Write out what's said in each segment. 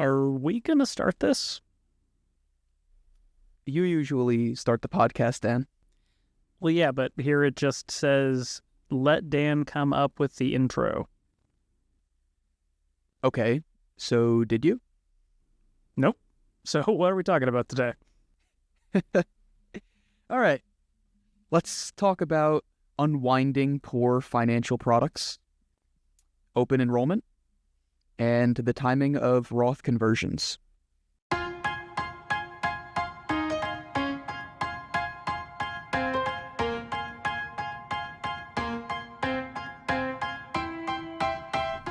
Are we going to start this? You usually start the podcast, Dan. Well, yeah, but here it just says, let Dan come up with the intro. Okay, so did you? Nope. So what are we talking about today? All right, let's talk about unwinding poor financial products, open enrollment, and the timing of Roth conversions.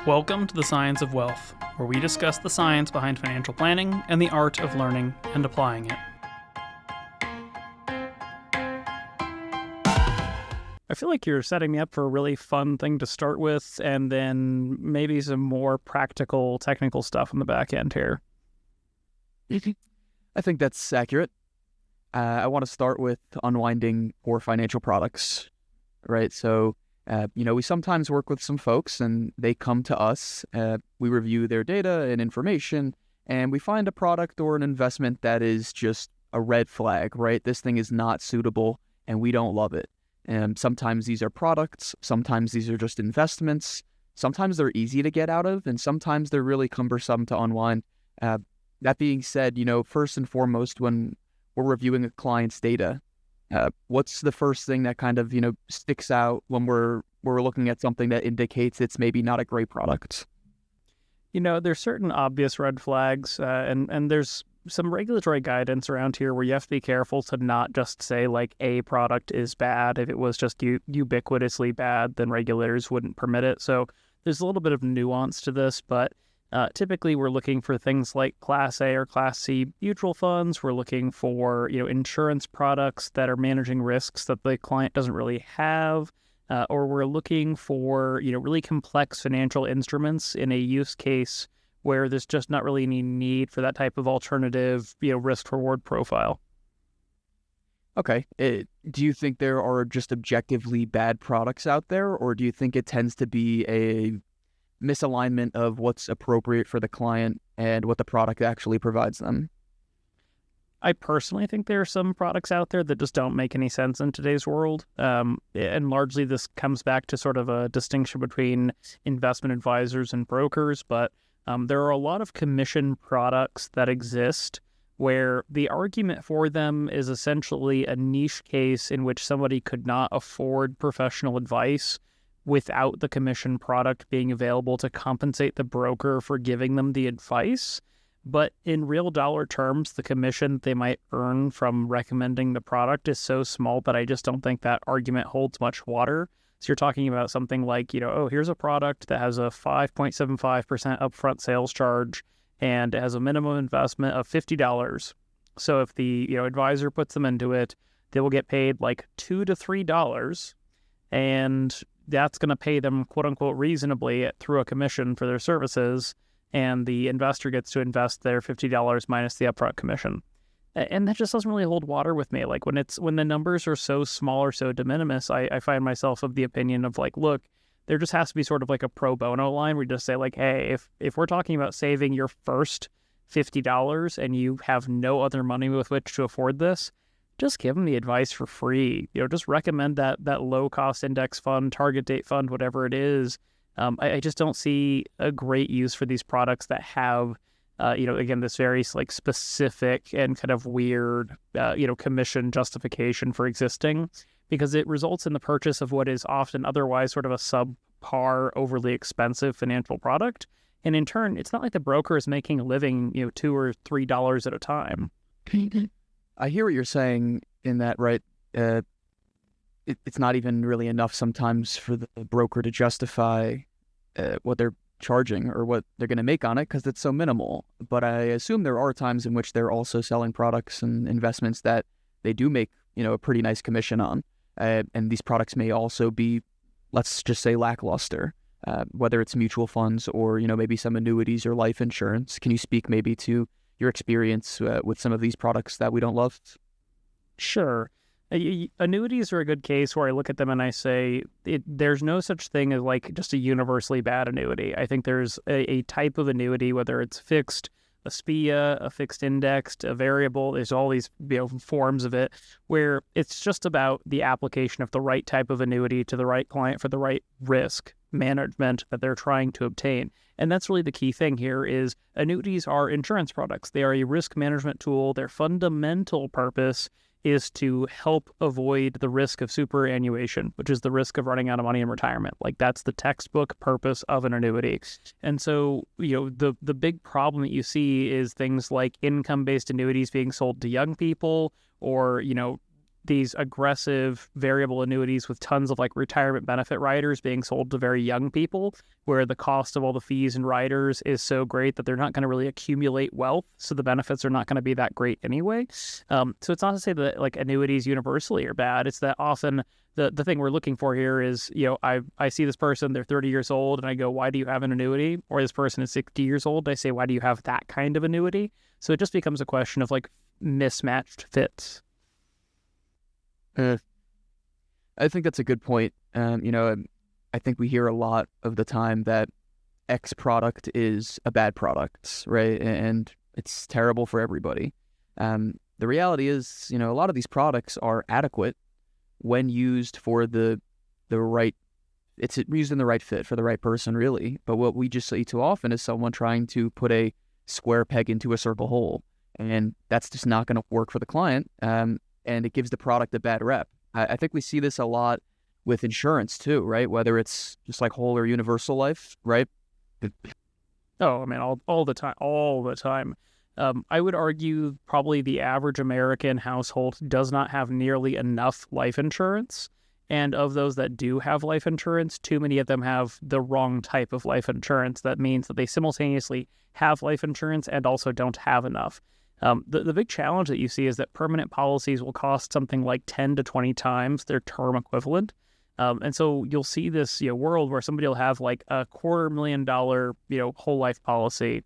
Welcome to the Science of Wealth, where we discuss the science behind financial planning and the art of learning and applying it. I feel like you're setting me up for a really fun thing to start with, and then maybe some more practical, technical stuff on the back end here. I think that's accurate. I want to start with unwinding poor financial products, right? So, we sometimes work with some folks and they come to us. We review their data and information, and we find a product or an investment that is just a red flag, right? This thing is not suitable and we don't love it. And sometimes these are products, sometimes these are just investments, sometimes they're easy to get out of, and sometimes they're really cumbersome to unwind. That being said, first and foremost, when we're reviewing a client's data, what's the first thing that kind of, sticks out when we're looking at something that indicates it's maybe not a great product? There's certain obvious red flags, and there's some regulatory guidance around here where you have to be careful to not just say, like, a product is bad. If it was just ubiquitously bad, then regulators wouldn't permit it. So there's a little bit of nuance to this, but typically we're looking for things like Class A or Class C mutual funds. We're looking for, insurance products that are managing risks that the client doesn't really have. Or we're looking for, really complex financial instruments in a use case where there's just not really any need for that type of alternative, risk-reward profile. Okay. Do you think there are just objectively bad products out there, or do you think it tends to be a misalignment of what's appropriate for the client and what the product actually provides them? I personally think there are some products out there that just don't make any sense in today's world. And largely this comes back to sort of a distinction between investment advisors and brokers, but there are a lot of commission products that exist where the argument for them is essentially a niche case in which somebody could not afford professional advice without the commission product being available to compensate the broker for giving them the advice. But in real dollar terms, the commission they might earn from recommending the product is so small that I just don't think that argument holds much water. So you're talking about something like, here's a product that has a 5.75% upfront sales charge and it has a minimum investment of $50. So if the advisor puts them into it, they will get paid like $2 to $3, and that's going to pay them, quote unquote, reasonably through a commission for their services. And the investor gets to invest their $50 minus the upfront commission. And that just doesn't really hold water with me. Like when the numbers are so small or so de minimis, I find myself of the opinion of like, look, there just has to be sort of like a pro bono line where you just say like, hey, if we're talking about saving your first $50 and you have no other money with which to afford this, just give them the advice for free. Just recommend that low cost index fund, target date fund, whatever it is. I just don't see a great use for these products that have, again, this very like specific and kind of weird, commission justification for existing, because it results in the purchase of what is often otherwise sort of a subpar, overly expensive financial product. And in turn, it's not like the broker is making a living, $2 or $3 at a time. I hear what you're saying in that, right? It's not even really enough sometimes for the broker to justify what they're charging or what they're going to make on it because it's so minimal. But I assume there are times in which they're also selling products and investments that they do make, a pretty nice commission on. And these products may also be, let's just say, lackluster, whether it's mutual funds or, maybe some annuities or life insurance. Can you speak maybe to your experience with some of these products that we don't love? Sure. Annuities are a good case where I look at them and I say, there's no such thing as like just a universally bad annuity. I think there's a type of annuity, whether it's fixed, a SPIA, a fixed indexed, a variable. There's all these forms of it where it's just about the application of the right type of annuity to the right client for the right risk management that they're trying to obtain. And that's really the key thing here is annuities are insurance products. They are a risk management tool. Their fundamental purpose is to help avoid the risk of superannuation, which is the risk of running out of money in retirement. Like that's the textbook purpose of an annuity. And so, the big problem that you see is things like income-based annuities being sold to young people, or, these aggressive variable annuities with tons of like retirement benefit riders being sold to very young people, where the cost of all the fees and riders is so great that they're not going to really accumulate wealth. So the benefits are not going to be that great anyway. So it's not to say that like annuities universally are bad. It's that often the thing we're looking for here is, I see this person, they're 30 years old, and I go, why do you have an annuity? Or this person is 60 years old. I say, why do you have that kind of annuity? So it just becomes a question of like mismatched fits. I think that's a good point. I think we hear a lot of the time that X product is a bad product, right? And it's terrible for everybody. The reality is, a lot of these products are adequate when used for the right, it's used in the right fit for the right person, really. But what we just see too often is someone trying to put a square peg into a circle hole, and that's just not going to work for the client. And it gives the product a bad rep. I think we see this a lot with insurance too, right? Whether it's just like whole or universal life, right? Oh, I mean, all the time. I would argue probably the average American household does not have nearly enough life insurance. And of those that do have life insurance, too many of them have the wrong type of life insurance. That means that they simultaneously have life insurance and also don't have enough. The big challenge that you see is that permanent policies will cost something like 10 to 20 times their term equivalent. And so you'll see this world where somebody will have like a $250,000 whole life policy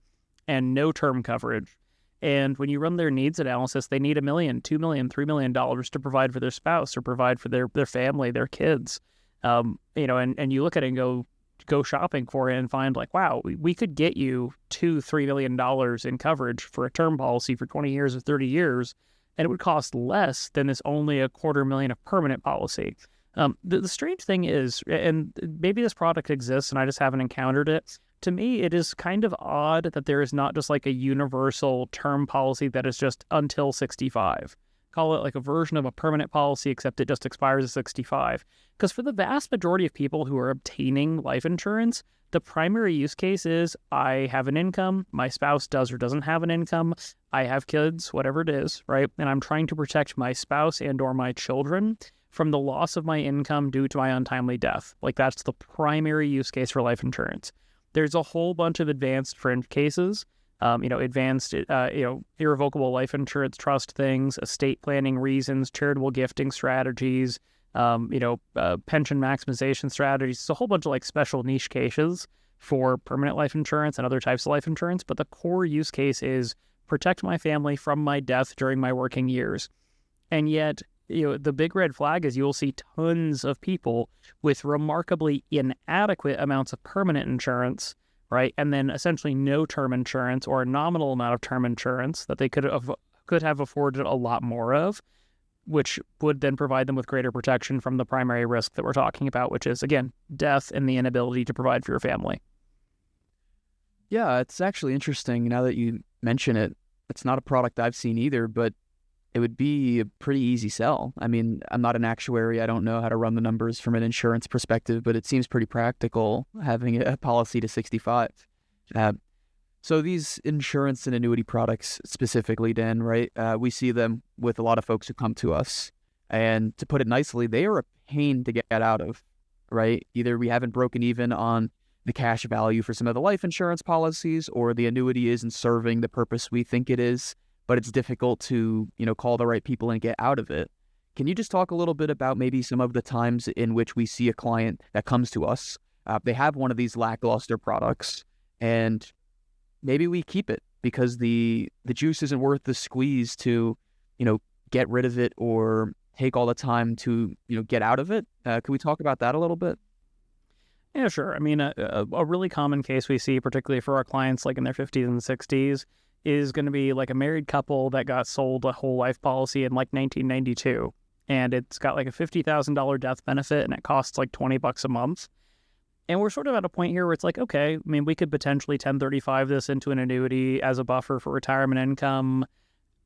and no term coverage. And when you run their needs analysis, they need $1 million, $2 million, $3 million to provide for their spouse or provide for their family, their kids. And you look at it and go shopping for it and find like, wow, we could get you $2-3 million in coverage for a term policy for 20 years or 30 years, and it would cost less than this only $250,000 of permanent policy. The strange thing is, and maybe this product exists and I just haven't encountered it, to me, it is kind of odd that there is not just like a universal term policy that is just until 65. Call it like a version of a permanent policy, except it just expires at 65. Because for the vast majority of people who are obtaining life insurance, the primary use case is I have an income, my spouse does or doesn't have an income, I have kids, whatever it is, right? And I'm trying to protect my spouse and or my children from the loss of my income due to my untimely death. Like that's the primary use case for life insurance. There's a whole bunch of advanced fringe cases. Advanced, irrevocable life insurance trust things, estate planning reasons, charitable gifting strategies, pension maximization strategies. It's a whole bunch of like special niche cases for permanent life insurance and other types of life insurance. But the core use case is protect my family from my death during my working years. And yet, the big red flag is you'll see tons of people with remarkably inadequate amounts of permanent insurance, right? And then essentially no term insurance or a nominal amount of term insurance that they could have afforded a lot more of, which would then provide them with greater protection from the primary risk that we're talking about, which is, again, death and the inability to provide for your family. Yeah, it's actually interesting now that you mention it. It's not a product I've seen either, but it would be a pretty easy sell. I mean, I'm not an actuary. I don't know how to run the numbers from an insurance perspective, but it seems pretty practical having a policy to 65. So these insurance and annuity products specifically, Dan, right? We see them with a lot of folks who come to us. And to put it nicely, they are a pain to get out of, right? Either we haven't broken even on the cash value for some of the life insurance policies, or the annuity isn't serving the purpose we think it is, but it's difficult to, call the right people and get out of it. Can you just talk a little bit about maybe some of the times in which we see a client that comes to us, they have one of these lackluster products, and maybe we keep it because the juice isn't worth the squeeze to, get rid of it or take all the time to, get out of it? Can we talk about that a little bit? Yeah, sure. I mean, a really common case we see, particularly for our clients like in their 50s and 60s, is going to be like a married couple that got sold a whole life policy in like 1992. And it's got like a $50,000 death benefit and it costs like $20 a month. And we're sort of at a point here where it's like, okay, I mean, we could potentially 1035 this into an annuity as a buffer for retirement income.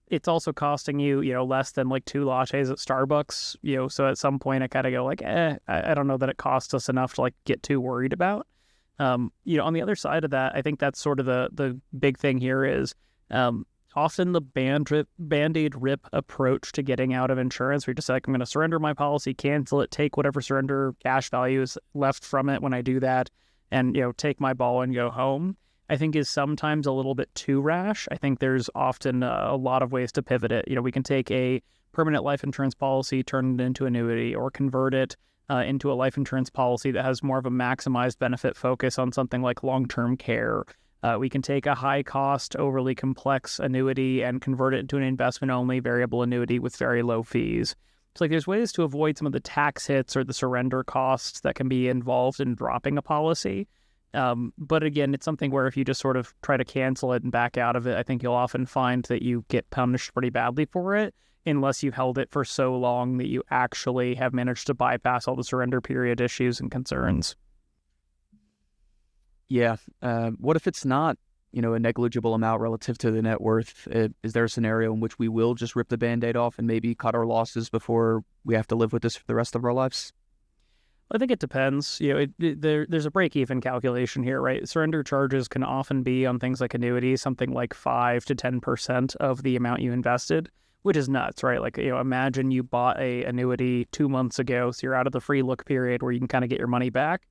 It's also costing you, less than like 2 lattes at Starbucks, so at some point I kind of go like, I don't know that it costs us enough to like get too worried about. On the other side of that, I think that's sort of the big thing here is often the Band-Aid rip approach to getting out of insurance, where you're just like, I'm going to surrender my policy, cancel it, take whatever surrender cash value is left from it when I do that, and, take my ball and go home, I think is sometimes a little bit too rash. I think there's often a lot of ways to pivot it. We can take a permanent life insurance policy, turn it into annuity, or convert it into a life insurance policy that has more of a maximized benefit focus on something like long-term care. We can take a high-cost, overly complex annuity and convert it into an investment-only variable annuity with very low fees. So there's ways to avoid some of the tax hits or the surrender costs that can be involved in dropping a policy. But again, it's something where if you just sort of try to cancel it and back out of it, I think you'll often find that you get punished pretty badly for it, unless you held it for so long that you actually have managed to bypass all the surrender period issues and concerns. Yeah. What if it's not, a negligible amount relative to the net worth? Is there a scenario in which we will just rip the Band-Aid off and maybe cut our losses before we have to live with this for the rest of our lives? I think it depends. There's a break-even calculation here, right? Surrender charges can often be on things like annuities, something like 5 to 10% of the amount you invested, which is nuts, right? Like, imagine you bought a annuity 2 months ago, so you're out of the free look period where you can kind of get your money back,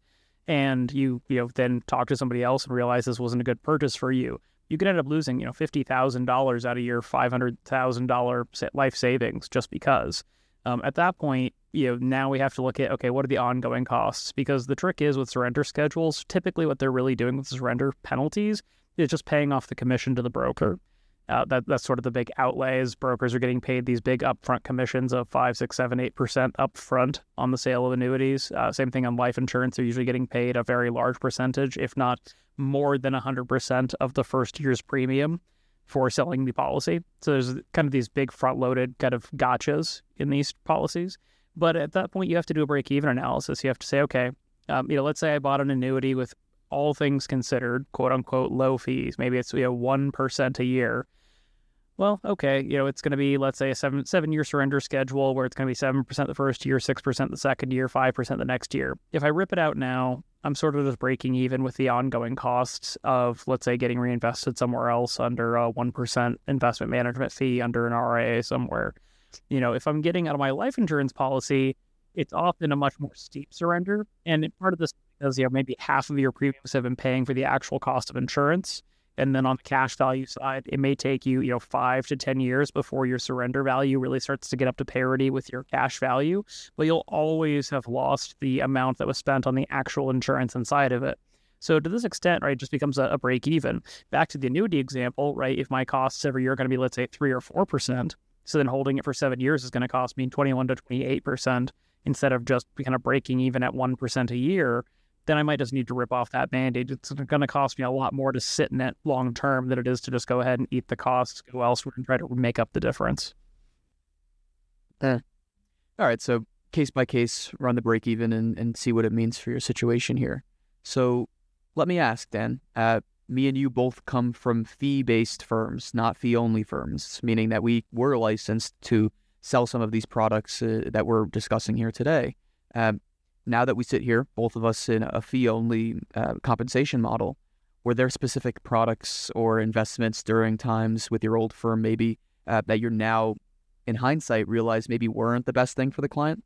and you then talk to somebody else and realize this wasn't a good purchase for you. You could end up losing, $50,000 out of your $500,000 life savings just because. At that point, now we have to look at, okay, what are the ongoing costs? Because the trick is with surrender schedules, typically what they're really doing with surrender penalties is just paying off the commission to the broker. That's sort of the big outlay is brokers are getting paid these big upfront commissions of 5, 6, 7, 8% upfront on the sale of annuities. Same thing on life insurance. They're usually getting paid a very large percentage, if not more than 100% of the first year's premium for selling the policy. So there's kind of these big front-loaded kind of gotchas in these policies. But at that point, you have to do a break-even analysis. You have to say, okay, let's say I bought an annuity with all things considered, quote-unquote, low fees. Maybe it's 1% a year. Well, okay, it's going to be, let's say, a seven-year surrender schedule where it's going to be 7% the first year, 6% the second year, 5% the next year. If I rip it out now, I'm sort of just breaking even with the ongoing costs of, let's say, getting reinvested somewhere else under a 1% investment management fee under an RIA somewhere. If I'm getting out of my life insurance policy, it's often a much more steep surrender. And part of this is, maybe half of your premiums have been paying for the actual cost of insurance. And then on the cash value side, it may take you, 5 to 10 years before your surrender value really starts to get up to parity with your cash value. But you'll always have lost the amount that was spent on the actual insurance inside of it. So to this extent, right, it just becomes a break even. Back to the annuity example, right, if my costs every year are going to be, let's say, 3 or 4%, so then holding it for 7 years is going to cost me 21 to 28% instead of just kind of breaking even at 1% a year, then I might just need to rip off that Band-Aid. It's going to cost me a lot more to sit in it long term than it is to just go ahead and eat the costs, go elsewhere, and try to make up the difference. All right, so case by case, run the break even and see what it means for your situation here. So let me ask then, me and you both come from fee-based firms, not fee-only firms, meaning that we were licensed to sell some of these products that we're discussing here today. Now that we sit here, both of us in a fee-only compensation model, were there specific products or investments during times with your old firm maybe that you're now, in hindsight, realize maybe weren't the best thing for the client?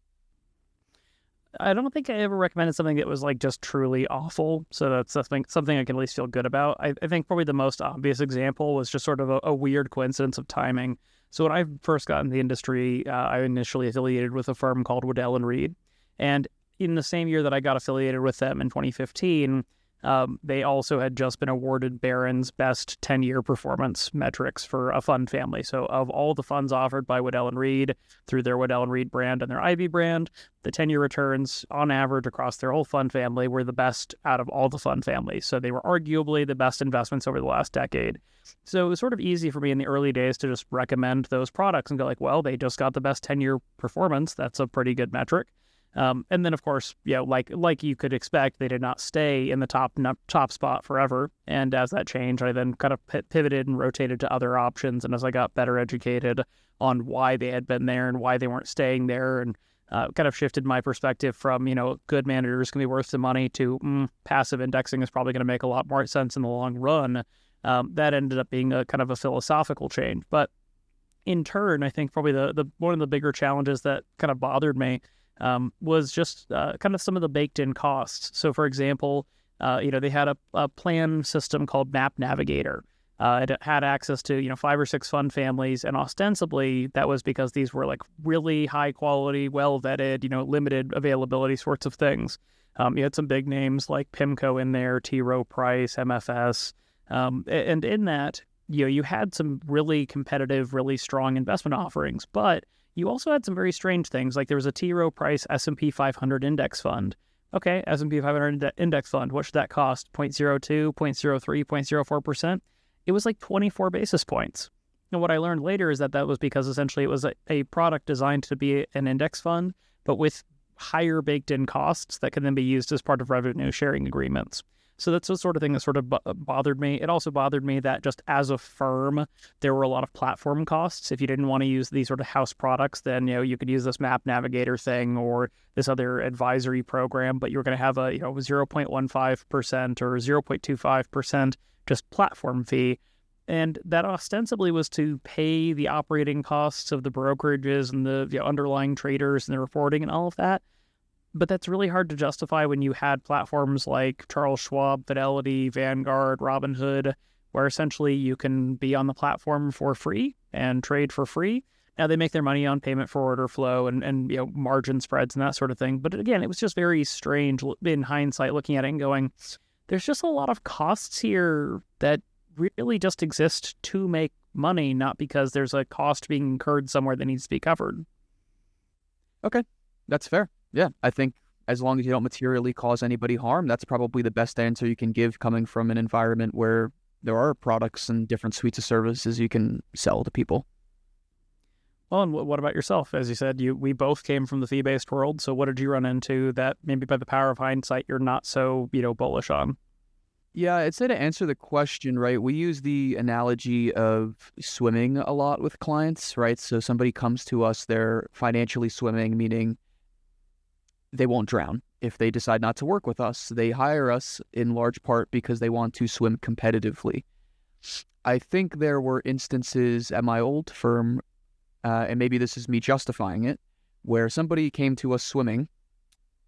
I don't think I ever recommended something that was like just truly awful. So that's something I can at least feel good about. I think probably the most obvious example was just sort of a weird coincidence of timing. So when I first got in the industry, I initially affiliated with a firm called Waddell & Reed. And in the same year that I got affiliated with them in 2015, They also had just been awarded Barron's best 10-year performance metrics for a fund family. So of all the funds offered by Waddell & Reed through their Waddell & Reed brand and their Ivy brand, the 10-year returns on average across their whole fund family were the best out of all the fund families. So they were arguably the best investments over the last decade. So it was sort of easy for me in the early days to just recommend those products and go like, well, they just got the best 10-year performance. That's a pretty good metric. And then, of course, like you could expect, they did not stay in the top spot forever. And as that changed, I then kind of pivoted and rotated to other options. And as I got better educated on why they had been there and why they weren't staying there, and kind of shifted my perspective from, good managers can be worth some money to passive indexing is probably going to make a lot more sense in the long run. That ended up being a kind of a philosophical change. But in turn, I think probably the one of the bigger challenges that kind of bothered me was just kind of some of the baked-in costs. So, for example, they had a plan system called Map Navigator. It had access to 5 or 6 fund families, and ostensibly that was because these were like really high quality, well vetted, limited availability sorts of things. You had some big names like PIMCO in there, T. Rowe Price, MFS, and in that, you had some really competitive, really strong investment offerings, but you also had some very strange things, like there was a T. Rowe Price S&P 500 index fund. Okay, S&P 500 index fund, what should that cost? 0.02, 0.03, 0.04%? It was like 24 basis points. And what I learned later is that was because essentially it was a product designed to be an index fund, but with higher baked-in costs that can then be used as part of revenue sharing agreements. So that's the sort of thing that sort of bothered me. It also bothered me that just as a firm, there were a lot of platform costs. If you didn't want to use these sort of house products, then, you could use this Map Navigator thing or this other advisory program, but you're going to have a, 0.15% or 0.25% just platform fee. And that ostensibly was to pay the operating costs of the brokerages and the underlying traders and the reporting and all of that. But that's really hard to justify when you had platforms like Charles Schwab, Fidelity, Vanguard, Robinhood, where essentially you can be on the platform for free and trade for free. Now, they make their money on payment for order flow and margin spreads and that sort of thing. But again, it was just very strange in hindsight looking at it and going, there's just a lot of costs here that really just exist to make money, not because there's a cost being incurred somewhere that needs to be covered. Okay, that's fair. Yeah, I think as long as you don't materially cause anybody harm, that's probably the best answer you can give coming from an environment where there are products and different suites of services you can sell to people. Well, and what about yourself? As you said, we both came from the fee-based world. So what did you run into that maybe by the power of hindsight you're not so, bullish on? Yeah, I'd say to answer the question, right, we use the analogy of swimming a lot with clients, right? So somebody comes to us, they're financially swimming, meaning they won't drown. If they decide not to work with us, they hire us in large part because they want to swim competitively. I think there were instances at my old firm, and maybe this is me justifying it, where somebody came to us swimming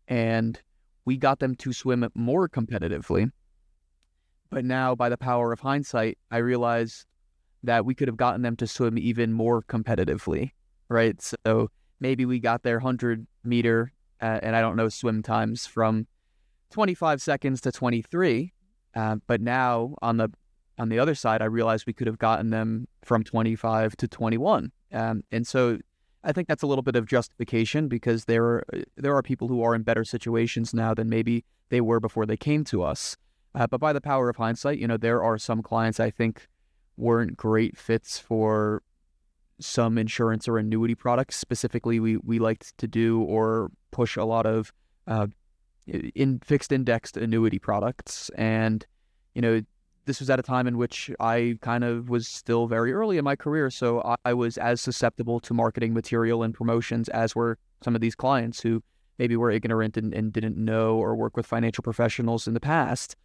and we got them to swim more competitively. But now, by the power of hindsight, I realize that we could have gotten them to swim even more competitively, right? So maybe we got their 100-meter and I don't know swim times from 25 seconds to 23. But now on the other side, I realized we could have gotten them from 25 to 21. And so I think that's a little bit of justification because there are people who are in better situations now than maybe they were before they came to us. But by the power of hindsight, there are some clients I think weren't great fits for some insurance or annuity products specifically we liked to do or push a lot of in fixed indexed annuity products. And, this was at a time in which I kind of was still very early in my career. So I was as susceptible to marketing material and promotions as were some of these clients who maybe were ignorant and didn't know or work with financial professionals in the past,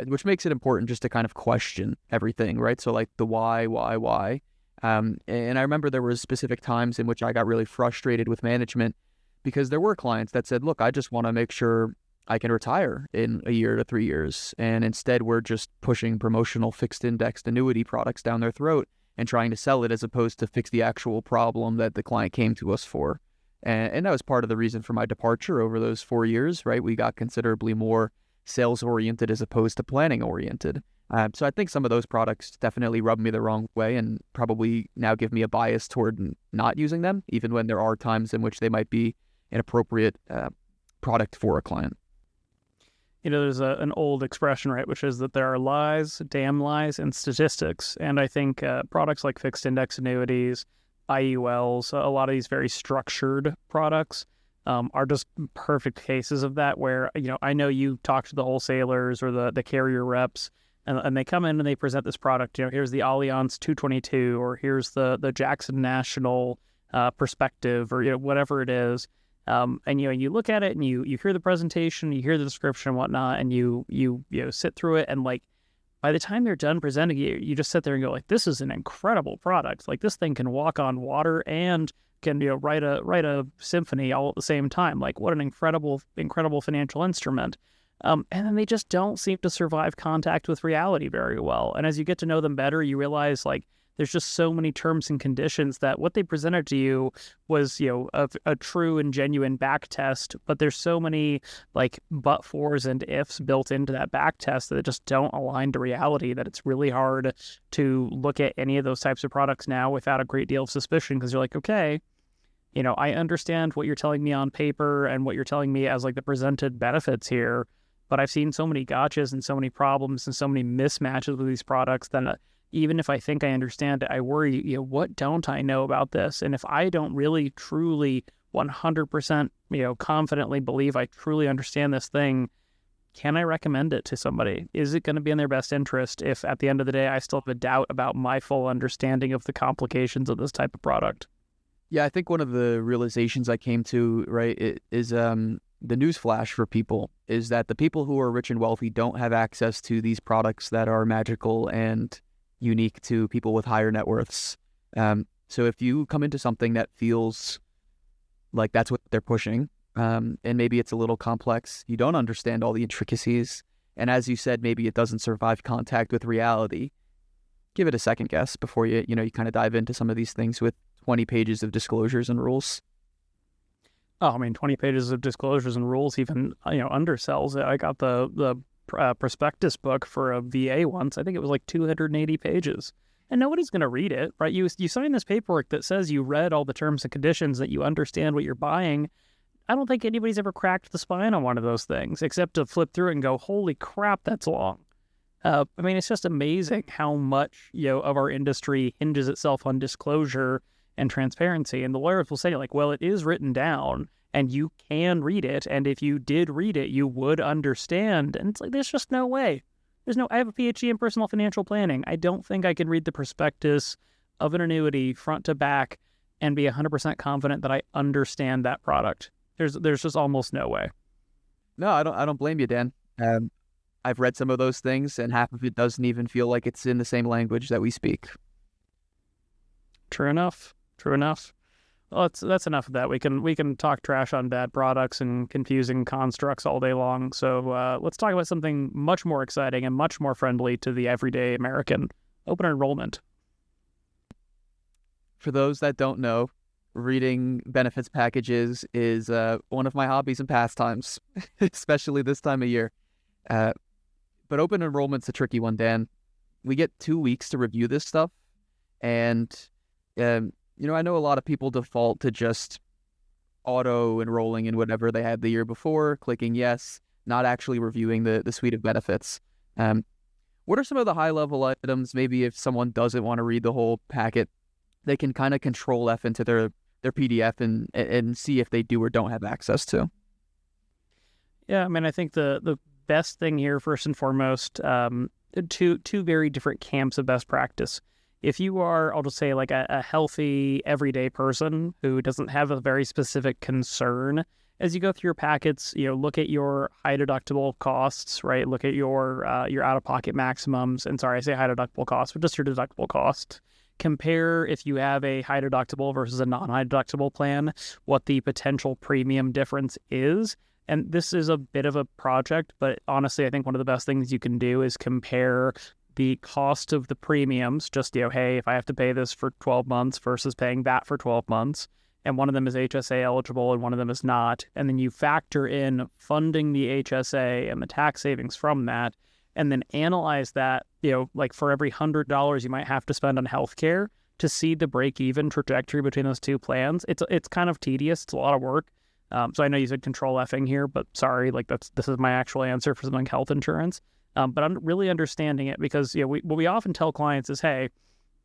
which makes it important just to kind of question everything, right? So like the why? And I remember there were specific times in which I got really frustrated with management because there were clients that said, look, I just want to make sure I can retire in a year to 3 years. And instead, we're just pushing promotional fixed indexed annuity products down their throat and trying to sell it as opposed to fix the actual problem that the client came to us for. And that was part of the reason for my departure over those 4 years, right? We got considerably more sales oriented as opposed to planning oriented. So I think some of those products definitely rub me the wrong way and probably now give me a bias toward not using them, even when there are times in which they might be an appropriate product for a client. There's an old expression, right, which is that there are lies, damn lies, and statistics. And I think products like fixed index annuities, IULs, a lot of these very structured products are just perfect cases of that where, I know you talk to the wholesalers or the carrier reps, and they come in and they present this product. Here's the Allianz 222, or here's the Jackson National perspective, or whatever it is. And you look at it and you hear the presentation, you hear the description and whatnot, and you sit through it, and like by the time they're done presenting it, you just sit there and go like, this is an incredible product. Like this thing can walk on water and can write a symphony all at the same time. Like what an incredible financial instrument. And then they just don't seem to survive contact with reality very well. And as you get to know them better, you realize like there's just so many terms and conditions that what they presented to you was, a true and genuine back test, but there's so many like but-fors and ifs built into that back test that just don't align to reality that it's really hard to look at any of those types of products now without a great deal of suspicion, because you're like, okay, I understand what you're telling me on paper and what you're telling me as like the presented benefits here, but I've seen so many gotchas and so many problems and so many mismatches with these products that even if I think I understand it, I worry, what don't I know about this? And if I don't really, truly, 100%, confidently believe I truly understand this thing, can I recommend it to somebody? Is it going to be in their best interest if at the end of the day I still have a doubt about my full understanding of the complications of this type of product? Yeah, I think one of the realizations I came to, right, is the newsflash for people is that the people who are rich and wealthy don't have access to these products that are magical and unique to people with higher net worths. So if you come into something that feels like that's what they're pushing, and maybe it's a little complex, you don't understand all the intricacies, and as you said, maybe it doesn't survive contact with reality, give it a second guess before you kind of dive into some of these things with 20 pages of disclosures and rules. Oh, I mean, 20 pages of disclosures and rules even, undersells it. I got the prospectus book for a VA once. I think it was like 280 pages. And nobody's going to read it, right? You sign this paperwork that says you read all the terms and conditions, that you understand what you're buying. I don't think anybody's ever cracked the spine on one of those things, except to flip through it and go, holy crap, that's long. I mean, it's just amazing how much, of our industry hinges itself on disclosure and transparency. And the lawyers will say, like, well, it is written down and you can read it. And if you did read it, you would understand. And it's like, there's just no way. I have a PhD in personal financial planning. I don't think I can read the prospectus of an annuity front to back and be 100% confident that I understand that product. There's just almost no way. No, I don't blame you, Dan. I've read some of those things, and half of it doesn't even feel like it's in the same language that we speak. True enough. Well, that's enough of that. We can talk trash on bad products and confusing constructs all day long. So let's talk about something much more exciting and much more friendly to the everyday American: open enrollment. For those that don't know, reading benefits packages is one of my hobbies and pastimes, especially this time of year. But open enrollment's a tricky one, Dan. We get 2 weeks to review this stuff, and I know a lot of people default to just auto-enrolling in whatever they had the year before, clicking yes, not actually reviewing the suite of benefits. What are some of the high-level items, maybe if someone doesn't want to read the whole packet, they can kind of control F into their PDF and see if they do or don't have access to? Yeah, I mean, I think the best thing here, first and foremost, two very different camps of best practice. If you are, I'll just say, like a healthy, everyday person who doesn't have a very specific concern, as you go through your packets, look at your high deductible costs, right? Look at your out-of-pocket maximums. And sorry, I say high deductible costs, but just your deductible cost. Compare if you have a high deductible versus a non-high deductible plan, what the potential premium difference is. And this is a bit of a project, but honestly, I think one of the best things you can do is compare the cost of the premiums, just, hey, if I have to pay this for 12 months versus paying that for 12 months, and one of them is HSA eligible and one of them is not, and then you factor in funding the HSA and the tax savings from that, and then analyze that, like for every $100 you might have to spend on healthcare to see the break-even trajectory between those two plans. It's kind of tedious. It's a lot of work. So I know you said control Fing here, but sorry, like this is my actual answer for something like health insurance. But I'm really understanding it because what we often tell clients is, hey,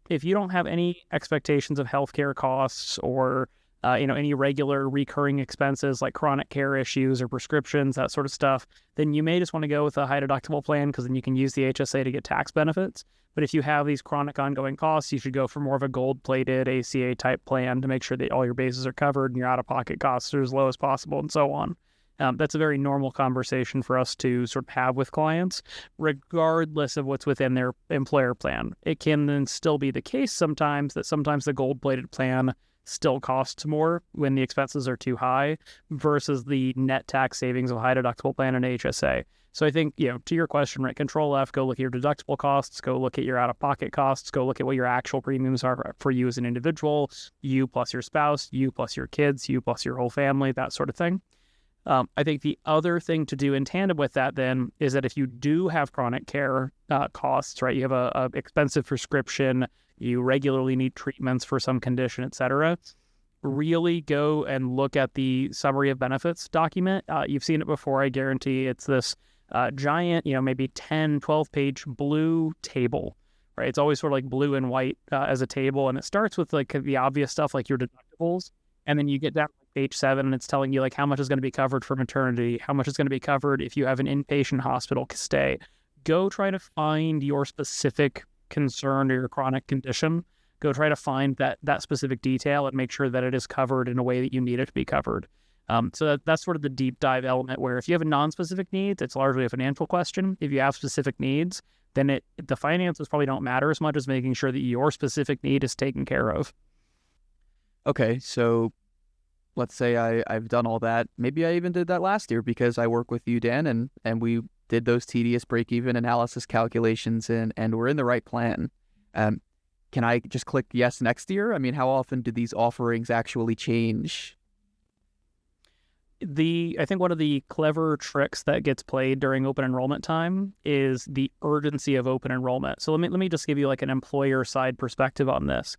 if you don't have any expectations of healthcare costs or any regular recurring expenses like chronic care issues or prescriptions, that sort of stuff, then you may just want to go with a high deductible plan because then you can use the HSA to get tax benefits. But if you have these chronic ongoing costs, you should go for more of a gold-plated ACA type plan to make sure that all your bases are covered and your out-of-pocket costs are as low as possible and so on. That's a very normal conversation for us to sort of have with clients, regardless of what's within their employer plan. It can then still be the case sometimes that the gold-plated plan still costs more when the expenses are too high versus the net tax savings of a high deductible plan and HSA. So I think, to your question, right, Control F, go look at your deductible costs, go look at your out-of-pocket costs, go look at what your actual premiums are for you as an individual, you plus your spouse, you plus your kids, you plus your whole family, that sort of thing. I think the other thing to do in tandem with that then is that if you do have chronic care costs, right, you have a expensive prescription, you regularly need treatments for some condition, et cetera, really go and look at the summary of benefits document. You've seen it before, I guarantee. It's this giant, maybe 10, 12-page blue table, right? It's always sort of like blue and white as a table, and it starts with like the obvious stuff like your deductibles, and then you get down to page 7 and it's telling you like how much is going to be covered for maternity, how much is going to be covered if you have an inpatient hospital stay. Go try to find your specific concern or your chronic condition. Go try to find that specific detail and make sure that it is covered in a way that you need it to be covered. So that's sort of the deep dive element where if you have a non-specific needs, it's largely a financial question. If you have specific needs, then the finances probably don't matter as much as making sure that your specific need is taken care of. Okay, so let's say I've done all that. Maybe I even did that last year because I work with you, Dan, and we did those tedious break-even analysis calculations and we're in the right plan. Can I just click yes next year? I mean, how often do these offerings actually change? I think one of the clever tricks that gets played during open enrollment time is the urgency of open enrollment. So let me just give you like an employer side perspective on this.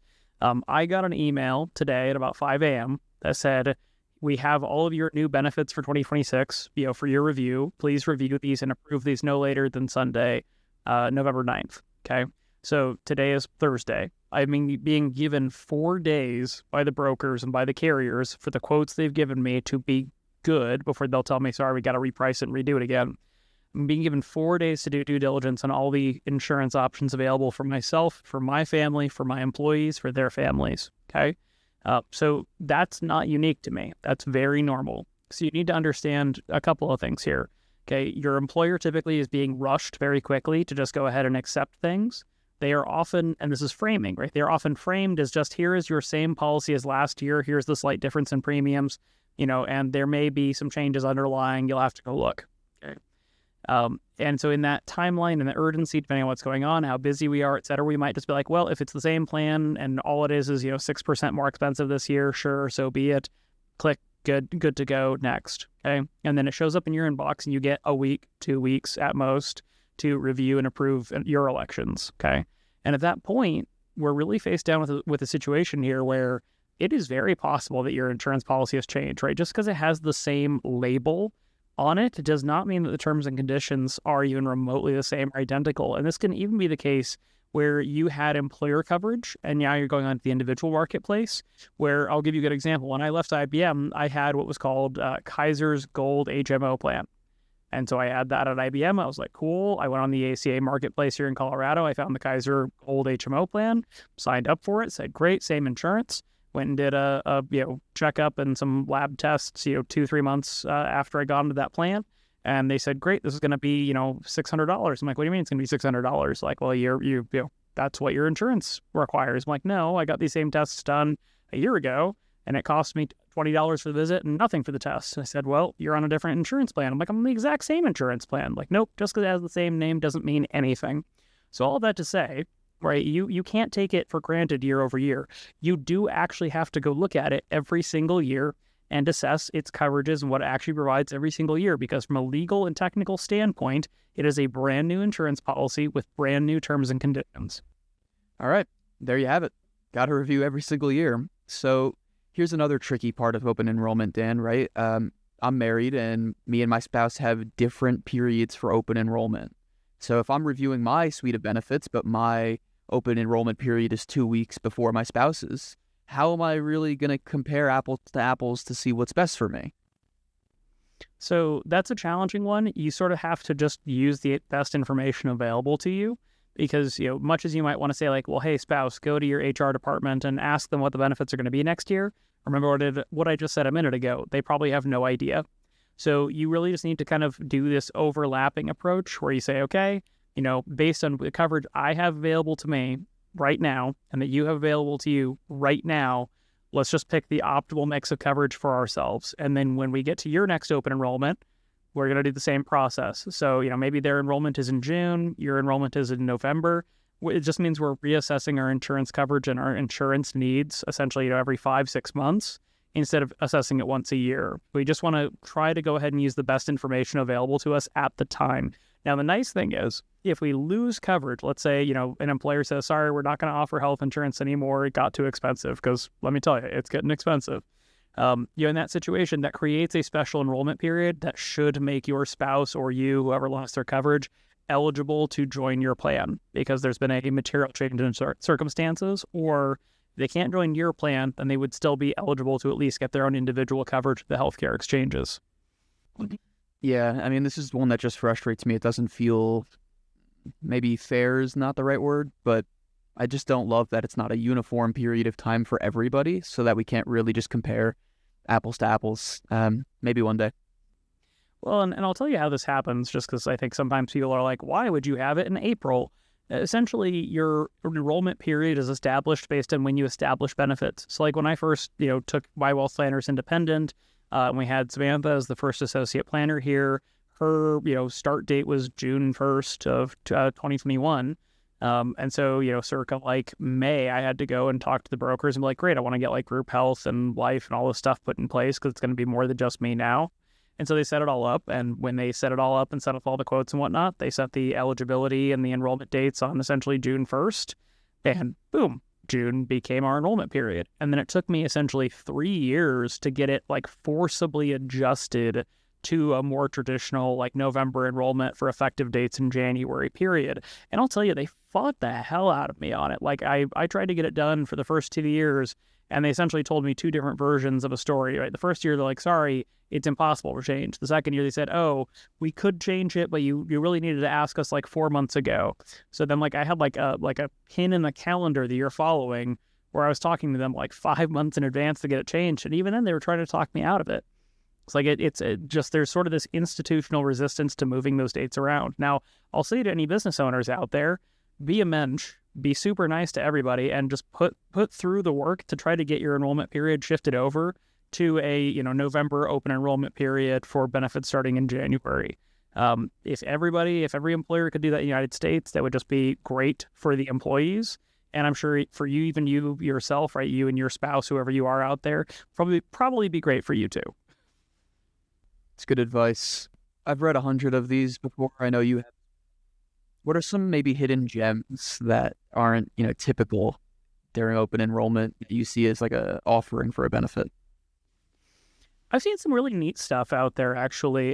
I got an email today at about 5 a.m. that said, we have all of your new benefits for 2026, for your review. Please review these and approve these no later than Sunday, November 9th. Okay. So today is Thursday. I mean, being given 4 days by the brokers and by the carriers for the quotes they've given me to be good before they'll tell me, sorry, we got to reprice it and redo it again. I'm being given 4 days to do due diligence on all the insurance options available for myself, for my family, for my employees, for their families. Okay. So that's not unique to me. That's very normal. So you need to understand a couple of things here. Okay. Your employer typically is being rushed very quickly to just go ahead and accept things. They are often, and this is framing, right? They're often framed as just, here is your same policy as last year. Here's the slight difference in premiums, and there may be some changes underlying. You'll have to go look. Okay. And so in that timeline and the urgency, depending on what's going on, how busy we are, et cetera, we might just be like, well, if it's the same plan and all it is 6% more expensive this year, sure, so be it. Click, good to go, next. Okay. And then it shows up in your inbox and you get a week, 2 weeks at most to review and approve your elections. Okay. And at that point, we're really faced down with a situation here where it is very possible that your insurance policy has changed, right? Just because it has the same label on it does not mean that the terms and conditions are even remotely the same or identical. And this can even be the case where you had employer coverage and now you're going on to the individual marketplace, where I'll give you a good example. When I left IBM, I had what was called Kaiser's Gold HMO plan. And so I had that at IBM. I was like, cool. I went on the ACA marketplace here in Colorado. I found the Kaiser Gold HMO plan, signed up for it, said, great, same insurance. Went and did a checkup and some lab tests, 2-3 months after I got into that plan. And they said, great, this is going to be, $600. I'm like, what do you mean it's going to be $600? Like, well, you that's what your insurance requires. I'm like, no, I got these same tests done a year ago and it cost me $20 for the visit and nothing for the test. I said, well, you're on a different insurance plan. I'm like, I'm on the exact same insurance plan. Like, nope, just because it has the same name doesn't mean anything. So all that to say, right? You can't take it for granted year over year. You do actually have to go look at it every single year and assess its coverages and what it actually provides every single year, because from a legal and technical standpoint, it is a brand new insurance policy with brand new terms and conditions. All right, there you have it. Got to review every single year. So here's another tricky part of open enrollment, Dan, right? I'm married, and me and my spouse have different periods for open enrollment. So if I'm reviewing my suite of benefits, but my open enrollment period is 2 weeks before my spouse's, how am I really going to compare apples to apples to see what's best for me? So that's a challenging one. You sort of have to just use the best information available to you, because, much as you might want to say like, well, hey, spouse, go to your HR department and ask them what the benefits are going to be next year. Remember what I just said a minute ago. They probably have no idea. So you really just need to kind of do this overlapping approach where you say, okay, based on the coverage I have available to me right now and that you have available to you right now, let's just pick the optimal mix of coverage for ourselves. And then when we get to your next open enrollment, we're going to do the same process. So, maybe their enrollment is in June, your enrollment is in November. It just means we're reassessing our insurance coverage and our insurance needs essentially, every 5-6 months instead of assessing it once a year. We just want to try to go ahead and use the best information available to us at the time. Now, the nice thing is, if we lose coverage, let's say, an employer says, sorry, we're not going to offer health insurance anymore. It got too expensive, because let me tell you, it's getting expensive. In that situation, that creates a special enrollment period that should make your spouse or you, whoever lost their coverage, eligible to join your plan, because there's been a material change in circumstances, or they can't join your plan, then they would still be eligible to at least get their own individual coverage with the healthcare exchanges. Yeah, I mean, this is one that just frustrates me. It doesn't feel, maybe fair is not the right word, but I just don't love that it's not a uniform period of time for everybody, so that we can't really just compare apples to apples. Maybe one day. Well, and I'll tell you how this happens, just because I think sometimes people are like, why would you have it in April? Essentially, your enrollment period is established based on when you establish benefits. So like when I first, took my Wealth Planners Independent, and we had Samantha as the first associate planner here, her, start date was June 1st of 2021. And so, circa like May, I had to go and talk to the brokers and be like, great, I want to get like group health and life and all this stuff put in place, because it's going to be more than just me now. And so they set it all up. And when they set it all up and set up all the quotes and whatnot, they set the eligibility and the enrollment dates on essentially June 1st. And boom, June became our enrollment period. And then it took me essentially 3 years to get it like forcibly adjusted to a more traditional like November enrollment for effective dates in January period. And I'll tell you, they fought the hell out of me on it. Like I tried to get it done for the first 2 years, and they essentially told me 2 different versions of a story, right? The first year, they're like, sorry, it's impossible to change. The second year, they said, oh, we could change it, but you really needed to ask us like 4 months ago. So then like I had like a pin in the calendar the year following where I was talking to them like 5 months in advance to get it changed. And even then, they were trying to talk me out of it. It's like it's just, there's sort of this institutional resistance to moving those dates around. Now, I'll say to any business owners out there, be a mensch, be super nice to everybody, and just put through the work to try to get your enrollment period shifted over to a November open enrollment period for benefits starting in January. If every employer could do that in the United States, that would just be great for the employees. And I'm sure for you, even you yourself, right, you and your spouse, whoever you are out there, probably be great for you too. It's good advice. I've read 100 of these before. I know you have. What are some maybe hidden gems that aren't, typical during open enrollment that you see as like a offering for a benefit? I've seen some really neat stuff out there, actually.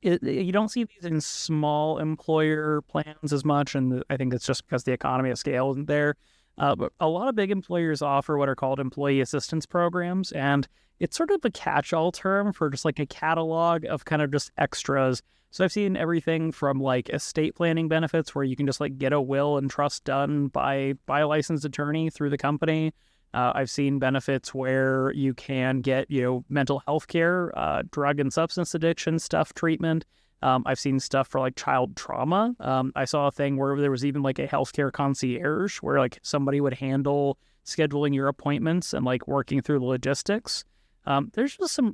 You don't see these in small employer plans as much, and I think it's just because the economy of scale isn't there. But a lot of big employers offer what are called employee assistance programs, and it's sort of a catch-all term for just like a catalog of kind of just extras. So I've seen everything from like estate planning benefits, where you can just like get a will and trust done by a licensed attorney through the company. I've seen benefits where you can get, mental health care, drug and substance addiction stuff, treatment. I've seen stuff for like child trauma. I saw a thing where there was even like a healthcare concierge where like somebody would handle scheduling your appointments and like working through the logistics. There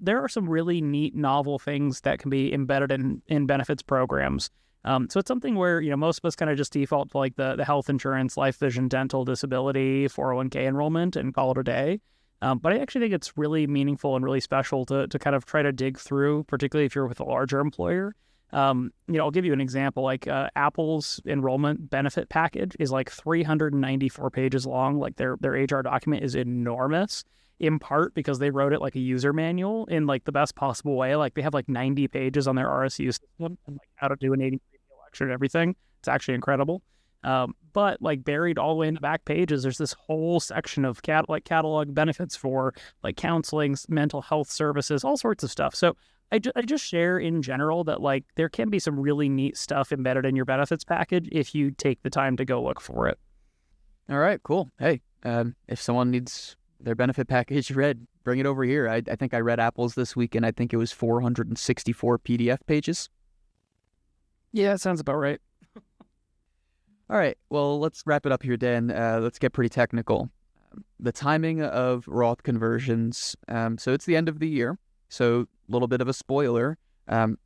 are some really neat, novel things that can be embedded in benefits programs. So it's something where, most of us kind of just default to like the health insurance, life, vision, dental, disability, 401k enrollment and call it a day. But I actually think it's really meaningful and really special to kind of try to dig through, particularly if you're with a larger employer. I'll give you an example. Like Apple's enrollment benefit package is like 394 pages long. Like their HR document is enormous, in part because they wrote it like a user manual in like the best possible way. Like they have like 90 pages on their RSU system and like how to do an 80 lecture and everything. It's actually incredible. But like buried all the way in the back pages, there's this whole section of catalog benefits for like counseling, mental health services, all sorts of stuff. So I just share in general that like there can be some really neat stuff embedded in your benefits package if you take the time to go look for it. All right, cool. Hey, if someone needs their benefit package read, bring it over here. I think I read Apple's this week, and I think it was 464 PDF pages. Yeah, that sounds about right. All right, well, let's wrap it up here, Dan. Let's get pretty technical. The timing of Roth conversions. So it's the end of the year. So a little bit of a spoiler.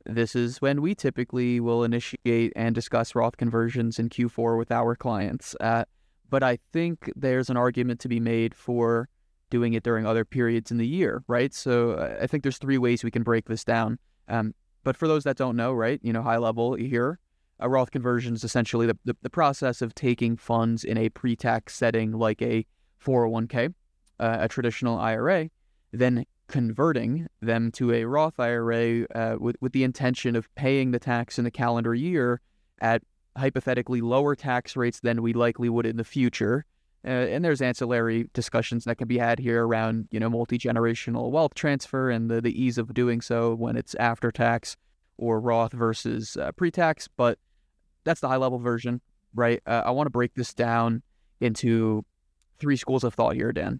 This is when we typically will initiate and discuss Roth conversions in Q4 with our clients. But I think there's an argument to be made for doing it during other periods in the year, right? So I think there's 3 ways we can break this down. But for those that don't know, right, high level here, a Roth conversion is essentially the process of taking funds in a pre-tax setting like a 401k, a traditional IRA, then converting them to a Roth IRA with the intention of paying the tax in the calendar year at hypothetically lower tax rates than we likely would in the future. And there's ancillary discussions that can be had here around, multi-generational wealth transfer and the ease of doing so when it's after tax or Roth versus pre-tax. But that's the high-level version, right? I want to break this down into 3 schools of thought here, Dan.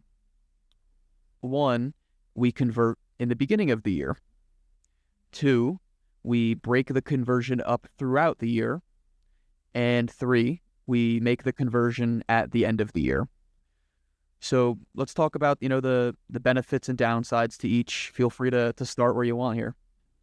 1, we convert in the beginning of the year. 2, we break the conversion up throughout the year. And 3, we make the conversion at the end of the year. So let's talk about, the benefits and downsides to each. Feel free to start where you want here.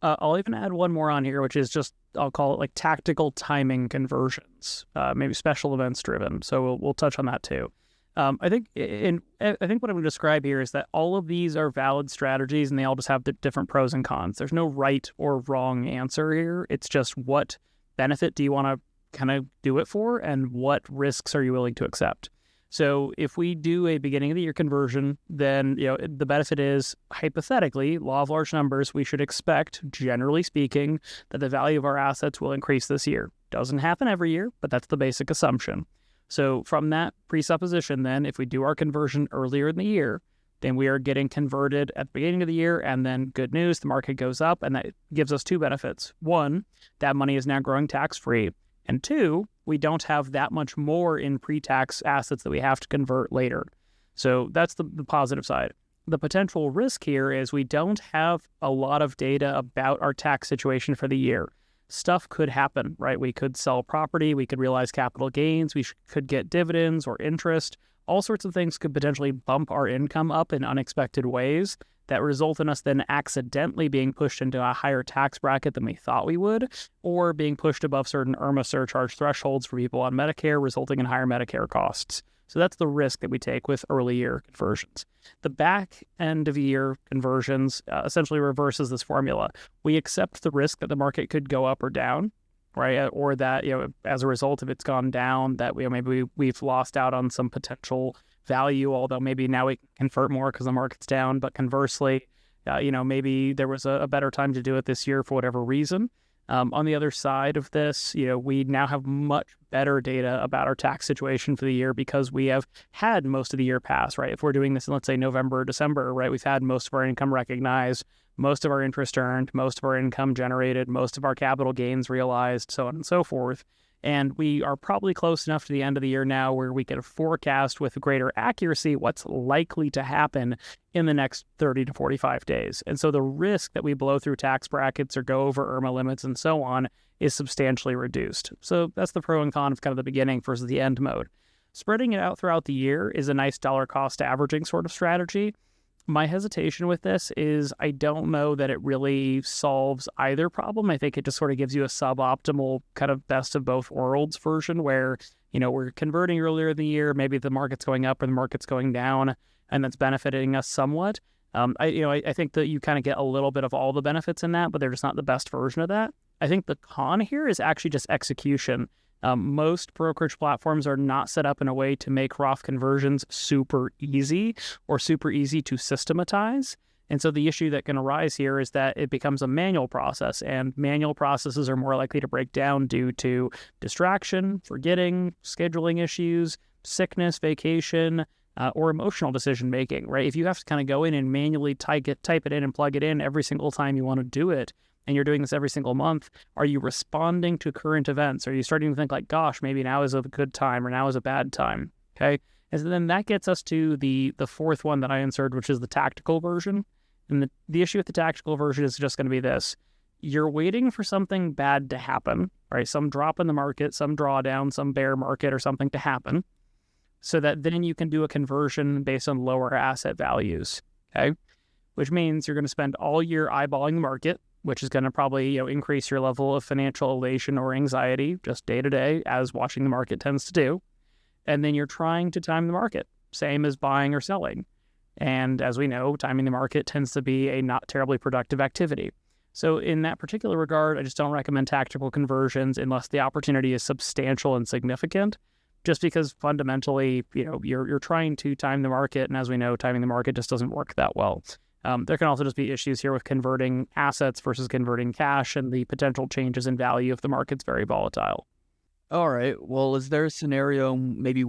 I'll even add one more on here, which is just, I'll call it like tactical timing conversions, maybe special events driven. So we'll touch on that too. I think what I'm going to describe here is that all of these are valid strategies and they all just have the different pros and cons. There's no right or wrong answer here. It's just what benefit do you want to kind of do it for and what risks are you willing to accept? So if we do a beginning of the year conversion, then the benefit is hypothetically, law of large numbers, we should expect, generally speaking, that the value of our assets will increase this year. Doesn't happen every year, but that's the basic assumption. So from that presupposition, then, if we do our conversion earlier in the year, then we are getting converted at the beginning of the year, and then good news, the market goes up, and that gives us 2 benefits. 1, that money is now growing tax-free. And 2, we don't have that much more in pre-tax assets that we have to convert later. So that's the positive side. The potential risk here is we don't have a lot of data about our tax situation for the year. Stuff could happen, right? We could sell property, we could realize capital gains, we could get dividends or interest. All sorts of things could potentially bump our income up in unexpected ways that result in us then accidentally being pushed into a higher tax bracket than we thought we would, or being pushed above certain IRMAA surcharge thresholds for people on Medicare, resulting in higher Medicare costs. So that's the risk that we take with early year conversions. The back end of year conversions essentially reverses this formula. We accept the risk that the market could go up or down, right? Or that, as a result of it's gone down, that maybe we've lost out on some potential value, although maybe now we can convert more because the market's down. But conversely, maybe there was a better time to do it this year for whatever reason. On the other side of this, we now have much better data about our tax situation for the year because we have had most of the year pass, right? If we're doing this in, let's say, November or December, right, we've had most of our income recognized, most of our interest earned, most of our income generated, most of our capital gains realized, so on and so forth. And we are probably close enough to the end of the year now where we can forecast with greater accuracy what's likely to happen in the next 30 to 45 days. And so the risk that we blow through tax brackets or go over IRMAA limits and so on is substantially reduced. So that's the pro and con of kind of the beginning versus the end mode. Spreading it out throughout the year is a nice dollar cost averaging sort of strategy. My hesitation with this is I don't know that it really solves either problem. I think it just sort of gives you a suboptimal kind of best of both worlds version where, we're converting earlier in the year, maybe the market's going up or the market's going down, and that's benefiting us somewhat. I think that you kind of get a little bit of all the benefits in that, but they're just not the best version of that. I think the con here is actually just execution. Most brokerage platforms are not set up in a way to make Roth conversions super easy or super easy to systematize. And so the issue that can arise here is that it becomes a manual process, and manual processes are more likely to break down due to distraction, forgetting, scheduling issues, sickness, vacation, or emotional decision making, right? If you have to kind of go in and manually type it in and plug it in every single time you want to do it, and you're doing this every single month, are you responding to current events? Are you starting to think like, gosh, maybe now is a good time or now is a bad time? Okay. And so then that gets us to the fourth one that I inserted, which is the tactical version. And the issue with the tactical version is just going to be this. You're waiting for something bad to happen, right? Some drop in the market, some drawdown, some bear market or something to happen, so that then you can do a conversion based on lower asset values, okay? Which means you're going to spend all year eyeballing the market, which is going to probably increase your level of financial elation or anxiety just day to day, as watching the market tends to do. And then you're trying to time the market, same as buying or selling. And as we know, timing the market tends to be a not terribly productive activity. So in that particular regard, I just don't recommend tactical conversions unless the opportunity is substantial and significant, just because fundamentally, you're trying to time the market. And as we know, timing the market just doesn't work that well. There can also just be issues here with converting assets versus converting cash and the potential changes in value if the market's very volatile. All right. Well, is there a scenario maybe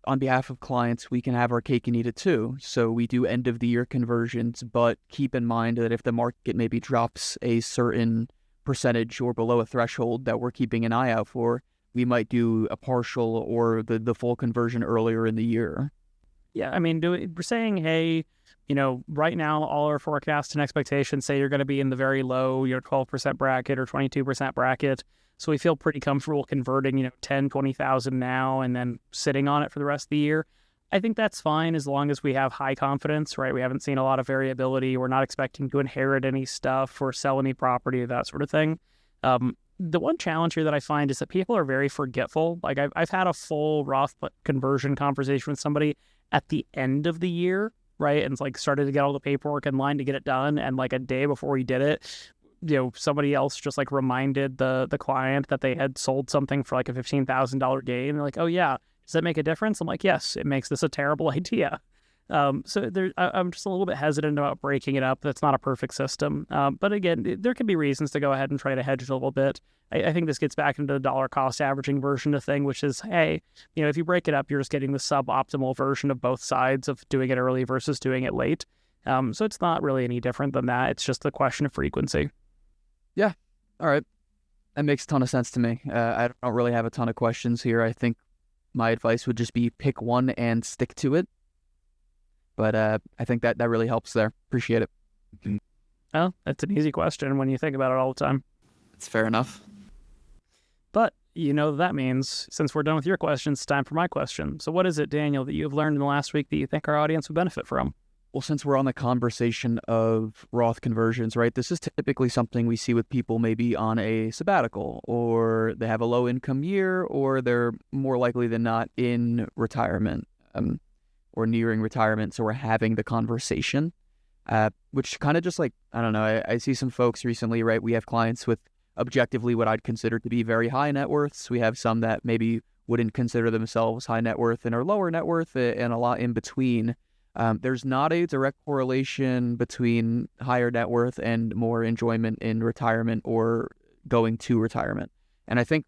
on behalf of clients we can have our cake and eat it too? So we do end of the year conversions, but keep in mind that if the market maybe drops a certain percentage or below a threshold that we're keeping an eye out for, we might do a partial or the full conversion earlier in the year. Yeah, I mean, we're saying, hey, right now, all our forecasts and expectations say you're going to be in the very low, 12% bracket or 22% bracket. So we feel pretty comfortable converting, 10, 20,000 now and then sitting on it for the rest of the year. I think that's fine as long as we have high confidence, right? We haven't seen a lot of variability. We're not expecting to inherit any stuff or sell any property, that sort of thing. The one challenge here that I find is that people are very forgetful. Like I've had a full Roth conversion conversation with somebody at the end of the year, right? And it's like started to get all the paperwork in line to get it done. And like a day before we did it, somebody else just like reminded the client that they had sold something for like a $15,000 gain. And they're like, oh yeah, does that make a difference? I'm like, yes, it makes this a terrible idea. I'm just a little bit hesitant about breaking it up. That's not a perfect system. But again, there can be reasons to go ahead and try to hedge it a little bit. I think this gets back into the dollar cost averaging version of the thing, which is, hey, if you break it up, you're just getting the suboptimal version of both sides of doing it early versus doing it late. So it's not really any different than that. It's just a question of frequency. Yeah. All right. That makes a ton of sense to me. I don't really have a ton of questions here. I think my advice would just be pick one and stick to it. But I think that really helps there. Appreciate it. Well, that's an easy question when you think about it all the time. It's fair enough. But that means, since we're done with your questions, it's time for my question. So what is it, Daniel, that you've learned in the last week that you think our audience would benefit from? Well, since we're on the conversation of Roth conversions, right, this is typically something we see with people maybe on a sabbatical, or they have a low income year, or they're more likely than not in retirement. Or nearing retirement, so we're having the conversation, which kind of just like, I don't know, I see some folks recently, right? We have clients with objectively what I'd consider to be very high net worths. We have some that maybe wouldn't consider themselves high net worth and are lower net worth, and a lot in between. There's not a direct correlation between higher net worth and more enjoyment in retirement or going to retirement. And I think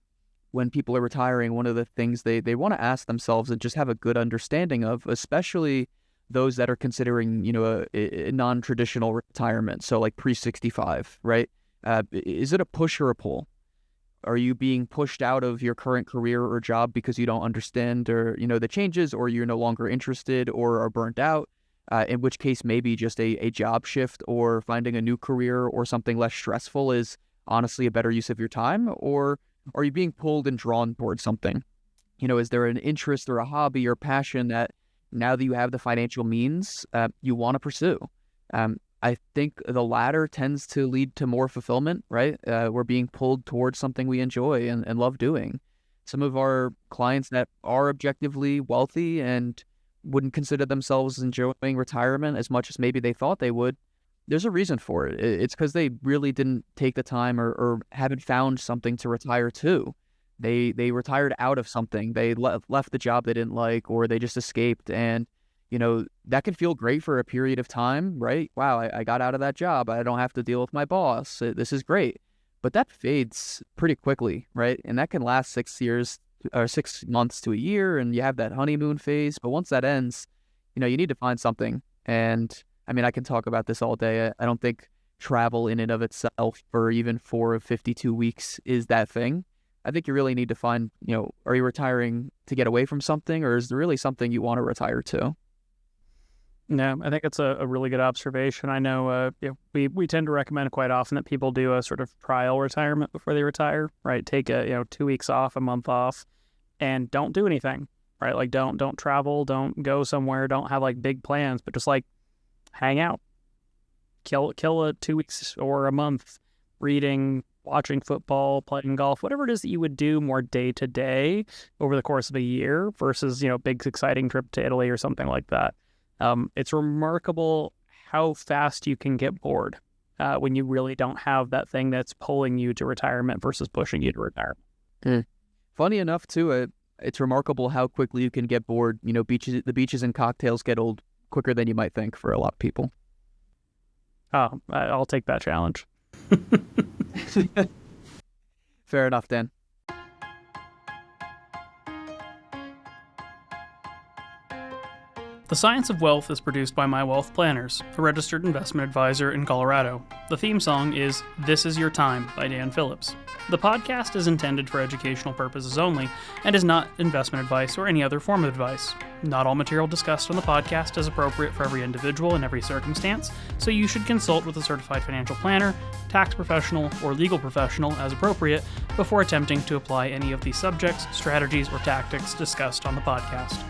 when people are retiring, one of the things they want to ask themselves and just have a good understanding of, especially those that are considering, a non-traditional retirement, so like pre-65, right? Is it a push or a pull? Are you being pushed out of your current career or job because you don't understand or, the changes, or you're no longer interested or are burnt out? In which case, maybe just a job shift or finding a new career or something less stressful is honestly a better use of your time? Or are you being pulled and drawn towards something? Is there an interest or a hobby or passion that now that you have the financial means, you want to pursue. I think the latter tends to lead to more fulfillment, right? We're being pulled towards something we enjoy and love doing. Some of our clients that are objectively wealthy and wouldn't consider themselves enjoying retirement as much as maybe they thought they would, there's a reason for it. It's because they really didn't take the time or haven't found something to retire to. They retired out of something. They left the job they didn't like, or they just escaped. And, that can feel great for a period of time, right? Wow, I got out of that job. I don't have to deal with my boss. This is great. But that fades pretty quickly, right? And that can last 6 years or 6 months to a year, and you have that honeymoon phase. But once that ends, you need to find something. And I mean, I can talk about this all day. I don't think travel in and of itself for even 4 of 52 weeks is that thing. I think you really need to find, are you retiring to get away from something, or is there really something you want to retire to? No, I think it's a really good observation. I know we tend to recommend quite often that people do a sort of trial retirement before they retire, right? Take 2 weeks off, a month off, and don't do anything, right? Like don't travel, don't go somewhere, don't have like big plans, but just like hang out, kill 2 weeks or a month reading, watching football, playing golf, whatever it is that you would do more day to day over the course of a year versus big exciting trip to Italy or something like that. It's remarkable how fast you can get bored when you really don't have that thing that's pulling you to retirement versus pushing you to retirement. Funny enough, too, it's remarkable how quickly you can get bored. The beaches and cocktails get old quicker than you might think for a lot of people. Oh, I'll take that challenge. Fair enough, Dan. The Science of Wealth is produced by My Wealth Planners, a registered investment advisor in Colorado. The theme song is This Is Your Time by Dan Phillips. The podcast is intended for educational purposes only and is not investment advice or any other form of advice. Not all material discussed on the podcast is appropriate for every individual in every circumstance, so you should consult with a certified financial planner, tax professional, or legal professional as appropriate before attempting to apply any of the subjects, strategies, or tactics discussed on the podcast.